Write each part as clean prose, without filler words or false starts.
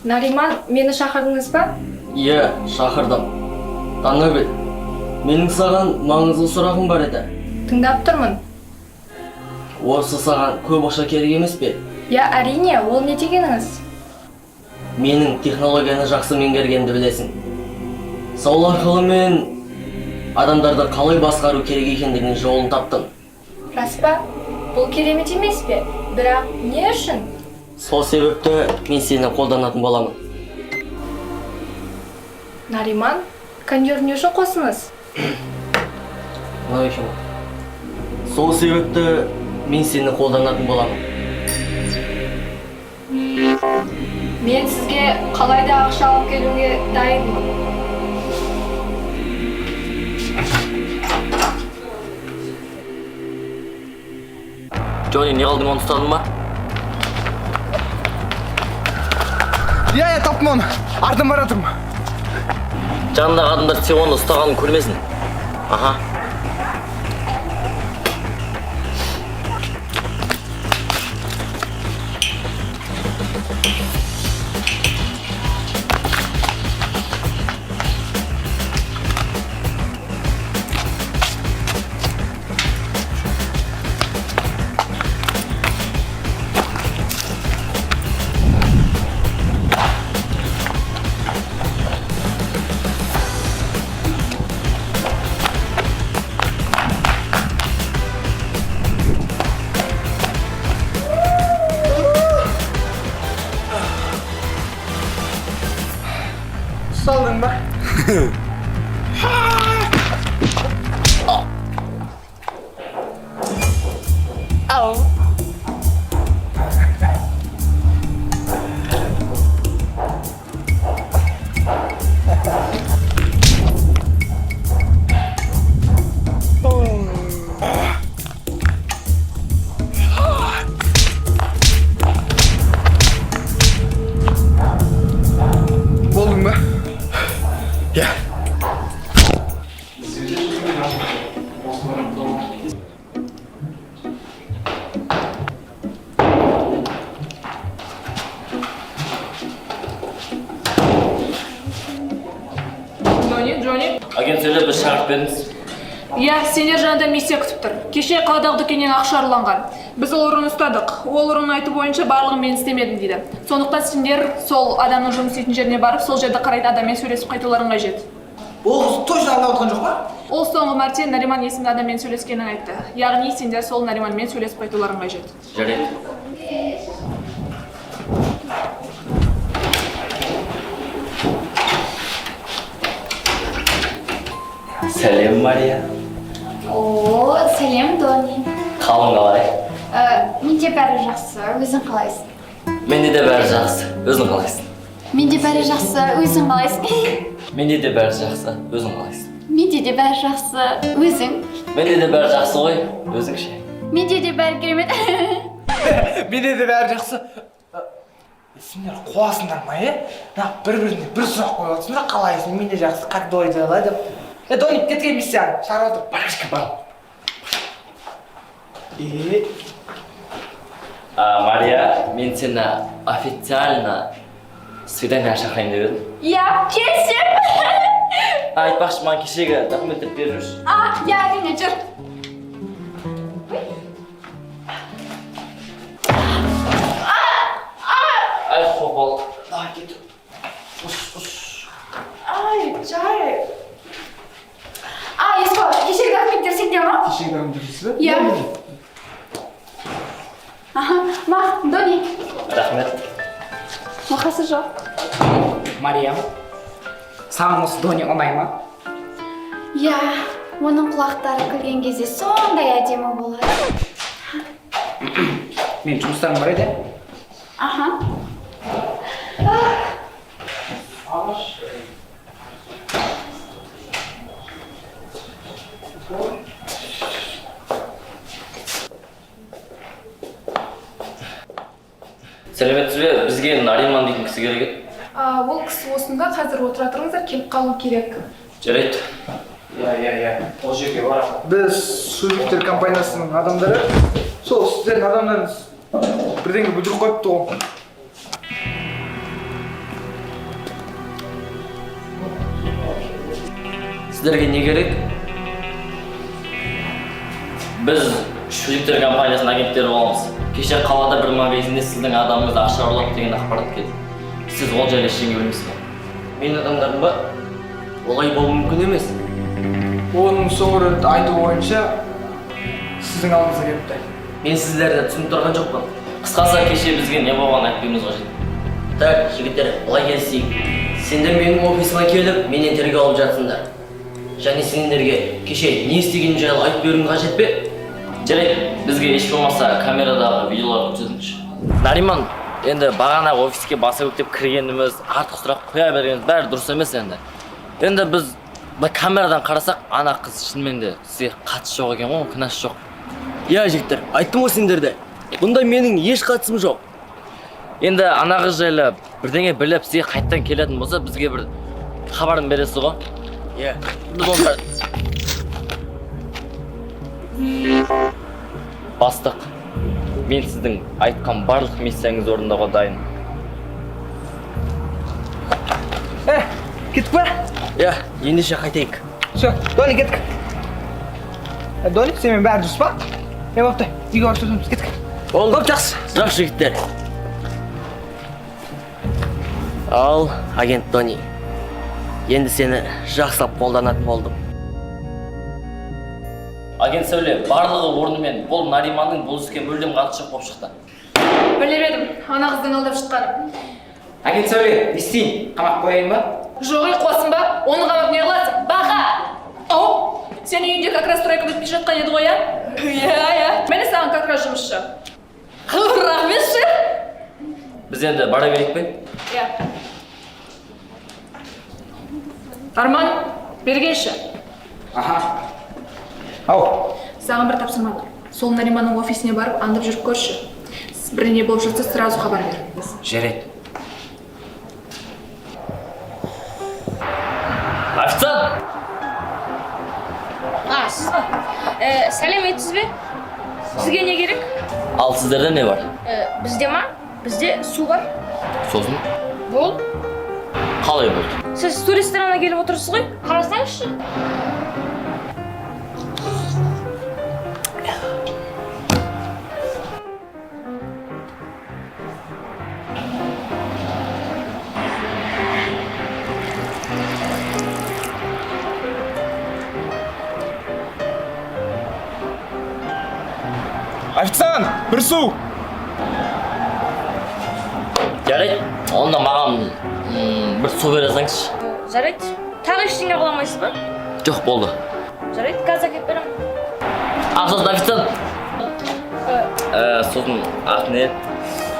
Нариман, мені шақырдыңыз ба? Иә, шақырдым. Таңғы менің саған маңызды сұрағым бар еді. Тыңдап тұрмын. Осы саған көп ақша керек емес пе? Я, әрине, ол не дегеніңіз? Менің технологияны жақсы меңгергенді білесің. Сол арқылы мен адамдарды қалай басқару керек екендігінің жолын таптым. Рас па? Бұл керемет емес пе? Бірақ не үшін? Сол себепті мен сені қолданатын боламын. Нариман, кондер не үшін қосыңыз? Сол себепті мен сені қолданатын боламын. Мен сізге қалай да ақша алып келуге дайынмын. Жони, не қалдың, оны ұстадың ба? Иә, таптым оны. Артын бара тұрмын. Жанындағы адамдар сен оны ұстағанын көрмесін. Аха. Saldın bak. Au. Buldun mu? Ya. Дони, Жони. Агенттерде бір шақырып беріңіз. Иә, сендер жанында миссия күтіп тұр. Кеше қаладағы дүкеннен ақша ұрланған. Біз ол ұрыны ұстадық. Ол ұрыны айту бойынша барлығын мен істемедім дейді. Сондықтан сендер сол адамның жұмыс істейтін жеріне барып, сол жерді қарайтын адаммен сөйлесіп қайтуларың қажет. Ол қыз точно аңдап отқан жоқ па? Ол соңғы мәрте Нариман есімді адаммен сөйлескенін айтты. Яғни сендер сол Нариманмен сөйлесіп қайтуларың қажет. Жарайды. Сәлем, Мария. О, сәлем, Дони. Қалың қалай? Менде бәрі жақсы, өзің қалайсың? Менде де бәрі жақсы, өзің қалайсың? Менде бәрі жақсы, өзің қалайсың? Менде де бәрі жақсы, өзің қалайсың? Менде де бәрі жақсы, өзің? Менде де бәрі жақсы ғой, өзің ше? Менде де бәрі керемет. Менде де бәрі жақсы. Сендер қуасыңдар ма, бір-біріне бір сұрақ қойып отырсыңдар, қалайсың? Менде жақсы, как дела деп. Дони, кеткен миссияны, шағырып отыр. Барашка, бар. Мария, мен сені официально свидание шақырайын деп едім. Я, келсем. Айтпақшы, маған кешегі документтер беріп жүрші. Я, әрине, жүр. Ай, қопал. Давай, кет. Ай, жай. Еско, кешегі документтер сенде ма? Кешегі документтер бе? Иә. Ма, Дони. Рахмет. Мақасы жоқ. Мариям, саған осы Дони ұнай ма? Я, оның құлақтары күлген кезде сондай әдемі болады. Мен жұмыстарым бар еді. Сәлеметсіз бе? Бізге Нариман дейтін кісі керек еді. Ол кісі осында, қазір отыра тұрыңыздар, келіп қалу керек. Жарайды. Иә. Ол жерге барамын. Біз шөліктер компаниясының адамдары, сол сіздердің адамдарыңыз бірдеңе бүлдіріп қойыпты ғой. Сіздерге не керек? Біз шүліктер компаниясының агенттері боламыз. Кеше қалада бір магазинде сіздің адамыңызды ақша ұрлап деген ақпарат келді. Сіз ол жайлы ештеңе білмейсіз бе? Менің адамдарым ба? Олай болуы мүмкін емес. Оның соңғы айту бойынша сіздің алдыңызға келіпті. Мен сіздерді түсініп тұрған жоқпын. Қысқасы кеше бізге не болғанын айтпауымыз қажет. Так, жігіттер, былай келісейік. Сендер менің офисыма келіп, менен тергеу алып жатсыңдар. Және сендерге кеше не істеген жайлы айтып беруің қажет пе? Жарайды, бізге еш болмаса камерадағы видеоларды көрсетіңізші. Нариман, енді бағанағы офиске баса көктеп кіргеніміз, артық сұрақ қоя бергеніміз бәрі дұрыс емес енді. Енді біз камерадан қарасақ, ана қыз шынымен де сізге қатысы жоқ екен ғой, кінәсі жоқ. Иә, жігіттер, айттым ғой сендерде. Бұнда менің еш қатысым жоқ. Енді ана қыз жайлы бірдеңе біліп, сізге қайттан келетін болса, бізге бір хабарын бересіз ғой. Иә, біз оны бастық. Мен сіздің айтқан барлық миссияңызды орындауға дайын. Кеттік па? Иә, ендеше қайтайық. Все, Дони, кеттік. Дони, сенімен бәрі дұрыс па? Бопты, үйге барып сөзіміз, кеттік. Болды, жақсы. Жақсы жігіттер. Ал, агент Дони. Енді сені жақсылап қолданатын болдым. Агент Сәуле, барлығы орнымен бұл Нариманның бұл іске мүлдем қатысы жоқ болып шықты. Білемедім, ана қыздың алдап шыққанын. Агент Сәуле, не істейін? Қамап қояйын ба? Жоқ, қуасың ба? Оны қамап не қыласың? Бақа! Ау, сен үйінде как раз стройка бітпей жатқан еді ғой, а? Иә. Мені саған как раз жұмысшы. Рахметші! Біз енді бара берейік пе? Иә. Арман, бергенші. Аха. Ау. Саған бір тапсырма бар. Сол Нариманның офисіне барып, андып жүріп көрші. Біріне болып жатса, сразу хабар бер. Жарайды. Официант! Сәлеметсіз бе? Сізге не керек? Ал сіздерде не бар? Бізде ма? Бізде су бар. Сосын? Бол. Қалай болды? Сіз су ресторанына келіп отырсыз ғой? Қарасаңызшы. Официант, бір су! Жарайды, онда маған бір су бере салыңызшы. Жарайды. Тағы ештеңе қыламайсыз ба? Жоқ, болды. Жарайды, газ әкеп беремін. Сосын официант. Сосын рахмет.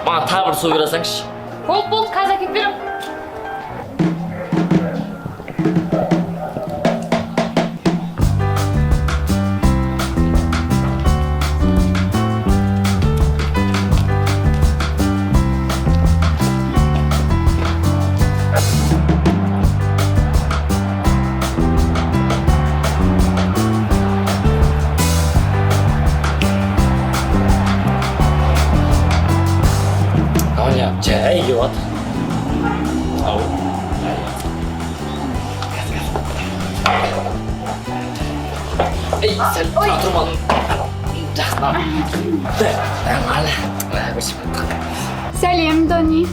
Маған тағы бір су бере салыңызшы. Болды, газ әкеп беремін. Жай кеп жатыр. Ау. Ей, сәл тұрмадың. Жақсынан. Сәлем, Дони.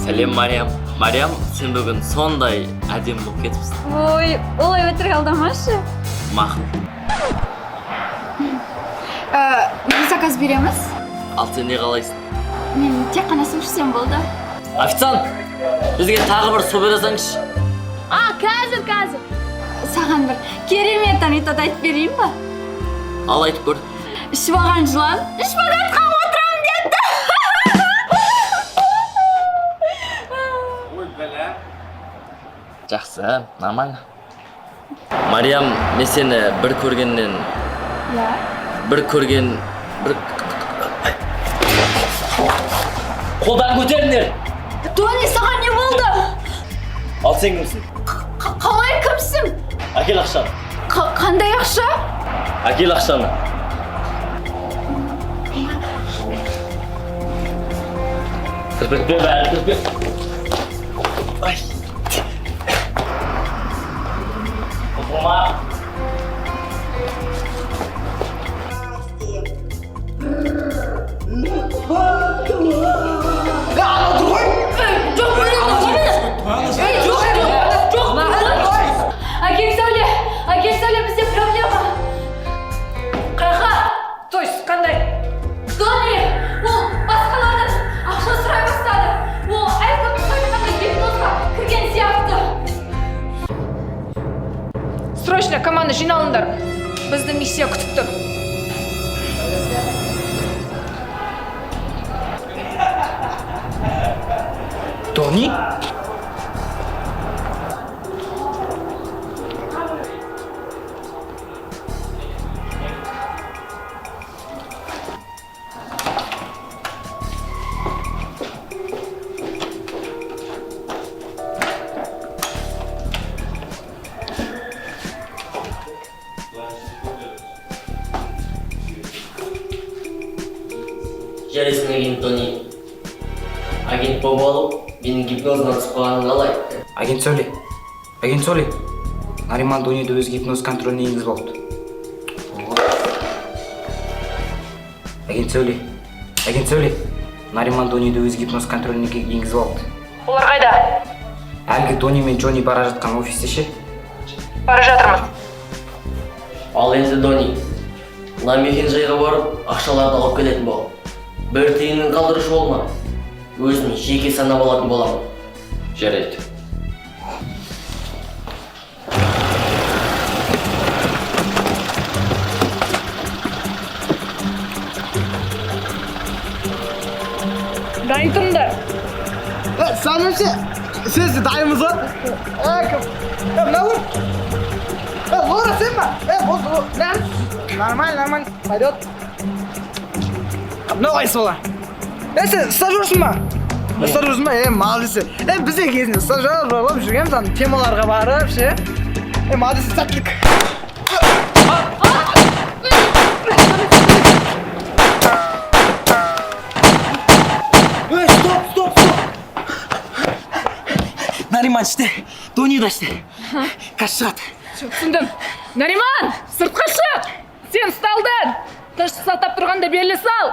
Сәлем, Мариам. Мариам, сен бүгін сондай әдемі болып кетіпсің. Ой, олай өтірік алдамашы. Мақұл. Біз заказ береміз. Ал сен не қалайсың? Мен тек қана су ішсем болды. Официант, бізге тағы бір су бере салыңызшы. Қазір. Саған бір керемет анекдот айтып берейін ба? Ал айтып көр. Ішіп алған жылан, шпагатқа отырамын деді. Жақсы, нормально. Мариам, мен сені бір көргеннен... Қолдан көтеріңдер! Дони, саған не болды? Ал сен кімсің? Қалай кімсің? Әкел ақшаны. Қандай ақша? Әкел ақшаны. Кірпетпе бәрі, кірпе. Oma. Әкем сөйле, бізде проблема. Қайға? То есть қандай? Дони, ол басқалардан ақша сұрай бастады. Ол әркімнің қоймағанда гипнозға кірген сияқты. Срочно команда жиналыңдар. Бізді миссия күтіп тұр. Дони? Жарайсың агент Дони. Агент болып алып, менің гипноздан түсіп қалғанын қалай? Агент сөйле. Нариман Дониді өз гипноз контроліне енгізіп алыпты. Агент сөйле. Нариман Дониді өз гипноз контроліне енгізіп алыпты. Олар қайда? Әлгі Дони мен Жони бара жатқан офисте ше? Бара жатырмыз. Ал енді Дони, мына мекен-жайға барып, ақшаларды алып келетін бол. Бір тиынын қалдырушы болма. Өзін жеке санап алатын боламын. Жарайды. Дайын тұрыңдар. Санымшы, сіз дайынбыз ба? Кім? Мына Лора? Лора сен ба? Нормально, пойдет. Мынау қайсы бола? Сен стажерсың ба? Стажерсың ба? Молодец. Бізде кезінде стажер болып жүргенбіз, ана темаларға барып ше. Молодец, сәттілік. Стоп. Нариман іште, Дони да іште. Қаш шығады. Түсіндім. Нариман, сыртқа шық! Сен ұсталдың! Тыныштық сақтап тұрғанда белі сал!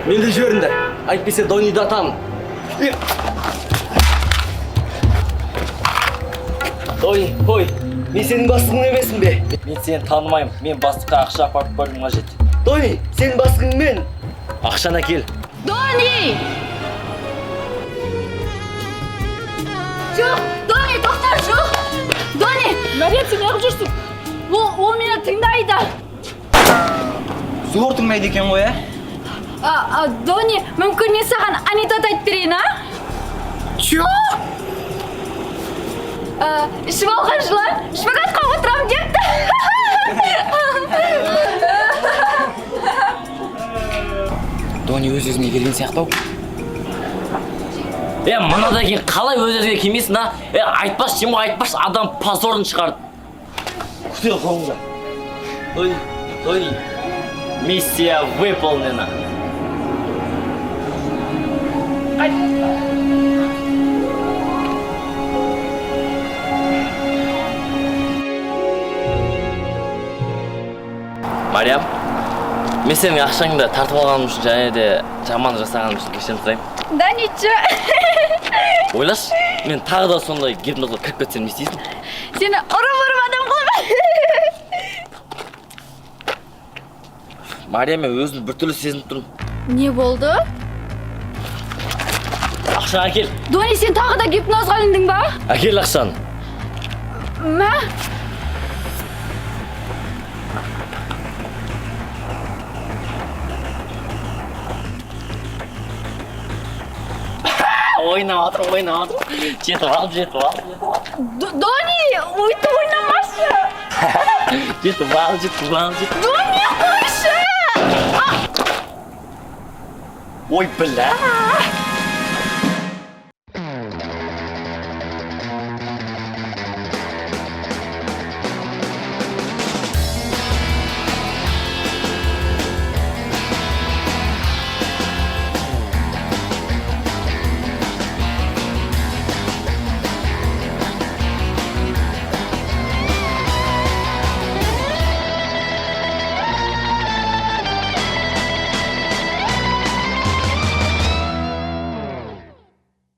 Менді жіберіңдер. Әйтпесе Дониді атамын. Дони, қой. Мен сенің бастығың емеспін бе? Мен сені танымаймын. Мен бастыққа ақша апарып беруім қажет. Дони, сенің бастығың мен. Ақшаны әкел. Дони! Жоқ, Дони, тоқтар, жоқ! Дони! Нарет, сен неғып жүрсің? Ол мені тыңдайды. Зор тыңдайды екен ғой, Дони, мүмкін мен саған анекдот айтып берейін, Чё? Ішіп алған жылы шпагатқа отырамын депті. Дони өз-өзіне келген сияқтау. Мынадан кейін қалай өз-өзге келмейсің, айтпаш, адам позорын шығарды. Күте қолыңда. Дони, миссия выполнена. Мариям, мен сенің ақшаңды тартып алғаным үшін және де жаман жасағаным үшін кешірім сұраймын. Да ничего. Ойлаш, мен тағы да сондай гипнозға кіріп кетсем не істейсің? Сені ұрып адам қылып. Мариям, мен өзімді біртүрлі сезініп тұрмын. Не болды? Ақшаны әкел. Дони, сен тағы да гипнозға іліндің ба? Әкел ақшаны. Мә? Ойнап отыр. Жетіп ал. Дони, өйтіп ойнамашы. Жетіп ал. Дони, қойшы! Ой, бля.